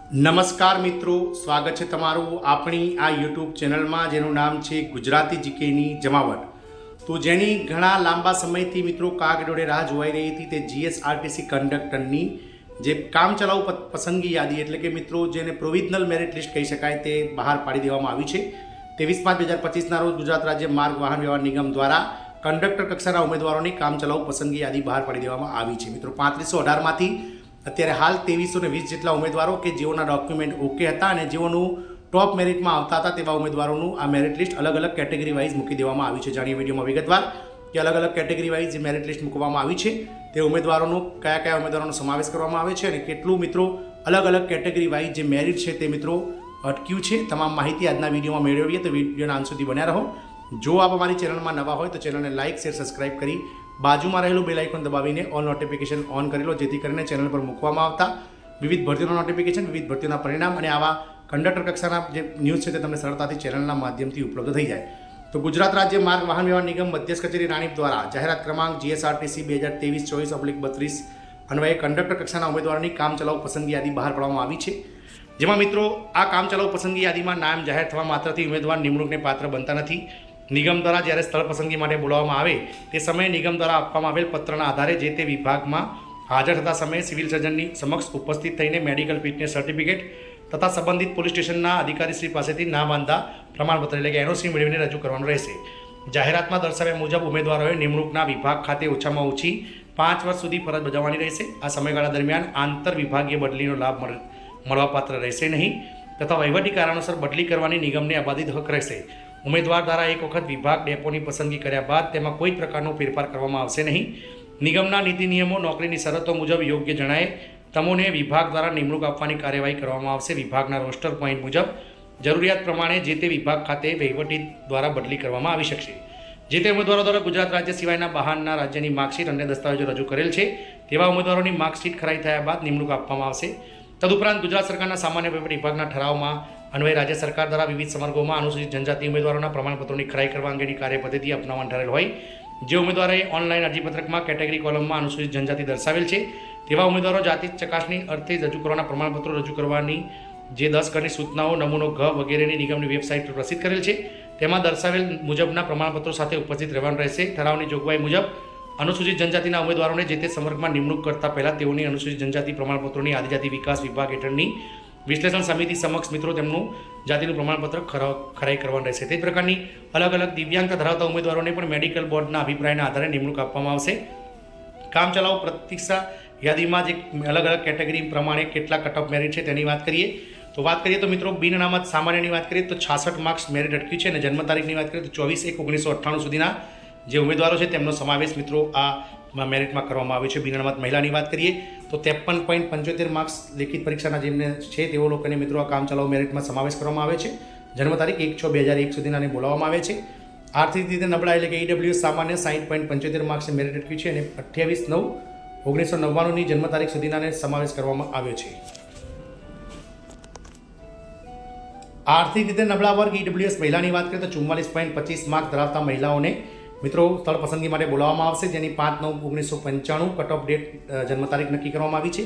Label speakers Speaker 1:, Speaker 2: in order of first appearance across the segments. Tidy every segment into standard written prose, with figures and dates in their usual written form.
Speaker 1: નમસ્કાર મિત્રો, સ્વાગત છે તમારું આપણી આ યુટ્યુબ ચેનલમાં જેનું નામ છે ગુજરાતી જીકેની જમાવટ. તો જેની ઘણા લાંબા સમયથી મિત્રો કાગડોળે રાહ જોવાઈ રહી હતી તે જીએસઆરટીસી કંડક્ટરની જે કામચલાઉ પસંદગી યાદી એટલે કે મિત્રો જેને પ્રોવિઝનલ મેરિટ લિસ્ટ કહી શકાય તે બહાર પાડી દેવામાં આવી છે. 23/5/2025ના રોજ ગુજરાત રાજ્ય માર્ગ વાહન વ્યવહાર નિગમ દ્વારા કંડક્ટર કક્ષાના ઉમેદવારોની કામચલાઉ પસંદગી યાદી બહાર પાડી દેવામાં આવી છે. મિત્રો 3518માંથી અત્યારે હાલ 2320 જેટલા ઉમેદવારો કે જેઓના ડોક્યુમેન્ટ ઓકે હતા અને જેઓનું ટોપ મેરિટમાં આવતા હતા તેવા ઉમેદવારોનું આ મેરિટ લિસ્ટ અલગ અલગ કેટેગરી વાઇઝ મૂકી દેવામાં આવ્યું છે. જાણીએ વિડીયોમાં વિગતવાર કે અલગ અલગ કેટેગરી વાઇઝ જે મેરિટ લિસ્ટ મૂકવામાં આવી છે તે ઉમેદવારોનો કયા ઉમેદવારોનો સમાવેશ કરવામાં આવે છે અને કેટલું મિત્રો અલગ અલગ કેટેગરી વાઇઝ જે મેરિટ છે તે મિત્રો અટક્યું છે. તમામ માહિતી આજના વિડીયોમાં મેળવીએ તો વિડીયોના અંત સુધી બન્યા રહો. જો આપ અમારી ચેનલમાં નવા હોય તો ચેનલને લાઇક શેર સબસ્ક્રાઇબ કરી બાજુમાં રહેલું બેલ આઇકોન દબાવીને ઓલ નોટિફિકેશન ઓન કરી લો, જેથી કરીને ચેનલ પર મૂકવામાં આવતા વિવિધ ભરતીઓના નોટિફિકેશન, વિવિધ ભરતીઓના પરિણામ અને આવા કંડક્ટર કક્ષાના જે ન્યૂઝ છે તે તમને સરળતાથી ચેનલના માધ્યમથી ઉપલબ્ધ થઈ જાય. તો ગુજરાત રાજ્ય માર્ગ વાહન વ્યવહાર નિગમ મધ્યસ્થ કચેરી રાણીપ દ્વારા જાહેરાત ક્રમાંક GSRTC 2023-24/32 અન્વયે કંડક્ટર કક્ષાના ઉમેદવારોની કામચલાઉ પસંદગી યાદી બહાર પાડવામાં આવી છે. જેમાં મિત્રો આ કામચલાઉ પસંદગી યાદીમાં નામ જાહેર થવા માત્રથી ઉમેદવાર નિમણૂકને પાત્ર બનતા નથી. નિગમ દ્વારા જ્યારે સ્થળ પસંદગી માટે બોલાવવામાં આવે તે સમયે નિગમ દ્વારા આપવામાં આવેલ પત્રના આધારે જે તે વિભાગમાં હાજર થતા સમયે સિવિલ સર્જનની સમક્ષ ઉપસ્થિત થઈને મેડિકલ ફિટનેસ સર્ટિફિકેટ તથા સંબંધિત પોલીસ સ્ટેશનના અધિકારીશ્રી પાસેથી ના બાંધા પ્રમાણપત્ર એટલે કે એનઓસી મેળવીને રજૂ કરવાનું રહેશે. જાહેરાતમાં દર્શાવ્યા મુજબ ઉમેદવારોએ નિમણૂકના વિભાગ ખાતે ઓછામાં ઓછી 5 વર્ષ સુધી ફરજ બજાવવાની રહેશે. આ સમયગાળા દરમિયાન આંતર વિભાગીય બદલીનો લાભ મળવાપાત્ર રહેશે નહીં તથા વહીવટી કારણોસર બદલી કરવાની નિગમને અબાધિત હક રહેશે. ઉમેદવાર દ્વારા એક વખત વિભાગ ડેપોની પસંદગી કર્યા બાદ તેમાં કોઈ પ્રકારનો ફેરફાર કરવામાં આવશે નહીં. નિગમના નીતિ નિયમો નોકરીની શરતો મુજબ યોગ્ય જણાય તમોને વિભાગ દ્વારા નિમણૂક આપવાની કાર્યવાહી કરવામાં આવશે. વિભાગના રોસ્ટર પોઈન્ટ મુજબ જરૂરિયાત પ્રમાણે જે તે વિભાગ ખાતે વહીવટી દ્વારા બદલી કરવામાં આવી શકશે. જે તે ઉમેદવારો દ્વારા ગુજરાત રાજ્ય સિવાયના બહારના રાજ્યની માર્કશીટ અને દસ્તાવેજો રજૂ કરેલ છે તેવા ઉમેદવારોની માર્કશીટ ખરાઈ થયા બાદ નિમણૂક આપવામાં આવશે. તદુપરાંત ગુજરાત સરકારના સામાન્ય વહીવટ વિભાગના ઠરાવમાં અન્વયે રાજ્ય સરકાર દ્વારા વિવિધ સમારંભોમાં અનુસૂચિત જનજાતિ ઉમેદવારોના પ્રમાણપત્રોની ખરાઈ કરવા અંગેની કાર્યપદ્ધતિ અપનાવવાનું ઠરેલ હોય. જે ઉમેદવારોએ ઓનલાઈન અરજીપત્રકમાં કેટેગરી કોલમમાં અનુસૂચિત જનજાતિ દર્શાવેલ છે તેવા ઉમેદવારો જાતિ ચકાસણી અર્થે રજૂ કરવાના પ્રમાણપત્રો રજૂ કરવાની જે 10 ગણની સૂચનાઓ નમૂનો ઘ વગેરેની નિગમની વેબસાઇટ પર પ્રસિદ્ધ કરેલ છે તેમાં દર્શાવેલ મુજબના પ્રમાણપત્રો સાથે ઉપસ્થિત રહેવાનું રહેશે. ઠરાવની જોગવાઈ મુજબ અનુસૂચિત જનજાતિના ઉમેદવારોને જે તે સંવર્ગમાં નિમણૂક કરતા પહેલાં તેઓની અનુસૂચિત જનજાતિ પ્રમાણપત્રોની આદિજાતિ વિકાસ વિભાગ હેઠળની વિશ્લેષણ સમિતિ સમક્ષ મિત્રો તેમનું જાતિનું પ્રમાણપત્ર ખરાઈ કરવાનું રહેશે. તે જ પ્રકારની અલગ અલગ દિવ્યાંગતા ધરાવતા ઉમેદવારોને પણ મેડિકલ બોર્ડના અભિપ્રાયના આધારે નિમણૂક આપવામાં આવશે. કામચલાઉ પ્રતીક્ષા યાદીમાં જે અલગ અલગ કેટેગરી પ્રમાણે કેટલા કટ ઓફ મેરિટ છે તેની વાત કરીએ તો મિત્રો બિન અનામત સામાન્યની વાત કરીએ તો 66 માર્ક્સ મેરિટ અટક્યું છે અને જન્મ તારીખની વાત કરીએ તો 24/1/1998 સુધીના જે ઉમેદવારો છે તેમનો સમાવેશ મિત્રો આ મેરિટમાં કરવામાં આવ્યો છે. બિન અનામત મહિલાની વાત કરીએ તો 53.75 માર્ક્સ લેખિત પરીક્ષાના જેમને છે તેઓ લોકોને મિત્રો આ કામચલાઉ મેરિટમાં સમાવેશ કરવામાં આવે છે. જન્મ તારીખ 1/6/2001 સુધીનાને બોલાવવામાં આવે છે. આર્થિક રીતે નબળા એટલે કે EWS સામાન્ય 60.75 માર્ક્સે મેરિટ અટક્યું છે અને 28/9/1999ની જન્મ તારીખ સુધીનાને સમાવેશ કરવામાં આવ્યો છે. આર્થિક રીતે નબળા વર્ગ EWS મહિલાની વાત કરીએ તો 44.25 માર્ક ધરાવતા મહિલાઓને મિત્રો સ્થળ પસંદગી માટે બોલાવવામાં આવશે, જેની 5/9/1995 કટ ઓફ ડેટ જન્મ તારીખ નક્કી કરવામાં આવી છે.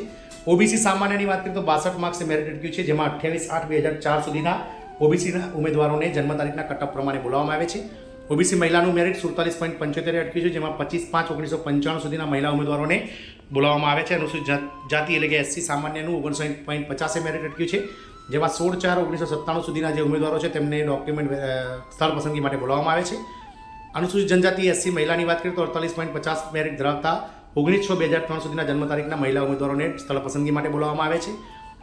Speaker 1: ઓબીસી સામાન્યની વાત કરીએ તો 62 માર્ક્સે મેરિટ અટક્યું છે, જેમાં 28/8/2004 સુધીના ઓબીસીના ઉમેદવારોને જન્મ તારીખના કટ ઓફ પ્રમાણે બોલાવવામાં આવે છે. ઓબીસી મહિલાનું મેરિટ 47.75 અટક્યું છે, જેમાં 25/5/1995 સુધીના મહિલા ઉમેદવારોને બોલાવવામાં આવે છે. અનુસૂચિત જાતિ એટલે કે SC સામાન્યનું 59.50 મેરિટ અટક્યું છે, જેમાં 16/4/1997 સુધીના જે ઉમેદવારો છે તેમને ડોક્યુમેન્ટ સ્થળ પસંદગી માટે બોલાવવામાં આવે છે. અનુસૂચિત જનજાતિ SC મહિલાની વાત કરીએ તો 48.50 મેરિટ ધરાવતા 19/6/2003 સુધીના જન્મ તારીખના મહિલા ઉમેદવારોને સ્થળ પસંદગી માટે બોલાવવામાં આવે છે.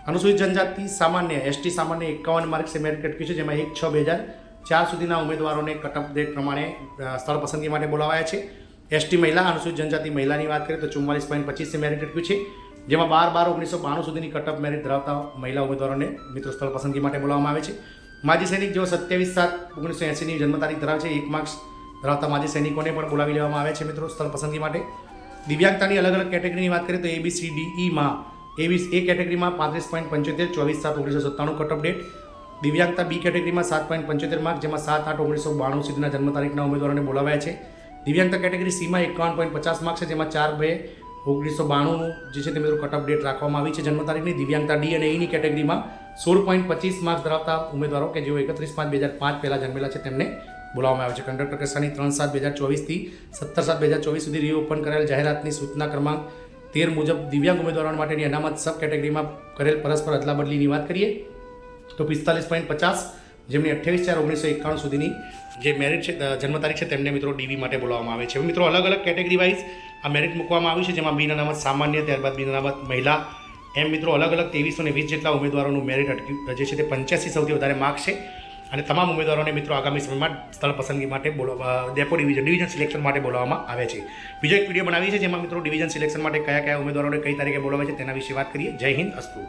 Speaker 1: અનુસૂચિત જનજાતિ સામાન્ય ST સામાન્ય 51 માર્ક્સે મેરિટ અટક્યું છે, જેમાં 1/6/2004 સુધીના ઉમેદવારોને કટ ઓફ ડેટ પ્રમાણે સ્થળ પસંદગી માટે બોલાવાયા છે. ST મહિલા અનુસૂચિત જનજાતિ મહિલાની વાત કરીએ તો 44.25 મેરિટ અટક્યું છે, જેમાં 12/12/1992 સુધીની કટ ઓફ મેરિટ ધરાવતા મહિલા ઉમેદવારોને મિત્રો સ્થળ પસંદગી માટે બોલાવવામાં આવે છે. માજી સૈનિક જેઓ 27/7/1980ની જન્મ તારીખ ધરાવે છે, 1 માર્ક્સ ધરાવતા માજી સૈનિકોને પણ બોલાવી લેવામાં આવે છે મિત્રો સ્થળ પસંદગી માટે. દિવ્યાંગતાની અલગ અલગ કેટેગરીની વાત કરીએ તો ABCDEમાં એ કેટેગરીમાં 35.75 24/7/1997 કટ ઓફ ડેટ. દિવ્યાંગતા B કેટેગરીમાં 7.75 માર્ક, જેમાં 7/8/1992 સુધીના જન્મ તારીખના ઉમેદવારોને બોલાવાયા છે. દિવ્યાંગતા કેટેગરી Cમાં 51.50 માર્ક છે, જેમાં 4/2 1992નું જે છે તે મિત્રો કટ ઓફ ડેટ રાખવામાં આવી છે જન્મ તારીખની. દિવ્યાંગતા ડી અને ઈની કેટેગરીમાં 16.25 માર્ક્સ ધરાવતા ઉમેદવારો કે જેઓ 31/5/2005 પહેલાં જન્મેલા છે તેમને બોલાવવામાં આવે છે. કંડક્ટર કક્ષાની 3/7/2024થી 17/7/2024 સુધી રીઓપન કરેલ જાહેરાતની સૂચના ક્રમાંક 13 મુજબ દિવ્યાંગ ઉમેદવારો માટેની અનામત સબ કેટેગરીમાં કરેલ પરસ્પર અદલાબદલીની વાત કરીએ તો 45.50 જેમની 28/4/1991 સુધીની જે મેરિટ છે જન્મ તારીખ છે તેમને મિત્રો ડીવી માટે બોલાવવામાં આવે છે. મિત્રો અલગ અલગ કેટેગરી વાઇઝ આ મેરિટ મૂકવામાં આવ્યું છે, જેમાં બિન અનામત સામાન્ય, ત્યારબાદ બિન અનામત મહિલા, એમ મિત્રો અલગ અલગ 2320 જેટલા ઉમેદવારોનું મેરિટ જે છે તે 85 સૌથી વધારે માર્ક્સ છે. અને તમામ ઉમેદવારોને મિત્રો આગામી સમયમાં સ્થળ પસંદગી માટે ડેપો ડિવિઝન સિલેક્શન માટે બોલાવવામાં આવે છે. બીજો એક વિડીયો બનાવી છે જેમાં મિત્રો ડિવિઝન સિલેક્શન માટે કયા કયા ઉમેદવારોને કઈ તારીખે બોલાવે છે તેના વિશે વાત કરીએ. જય હિન્દ, અસ્તુ.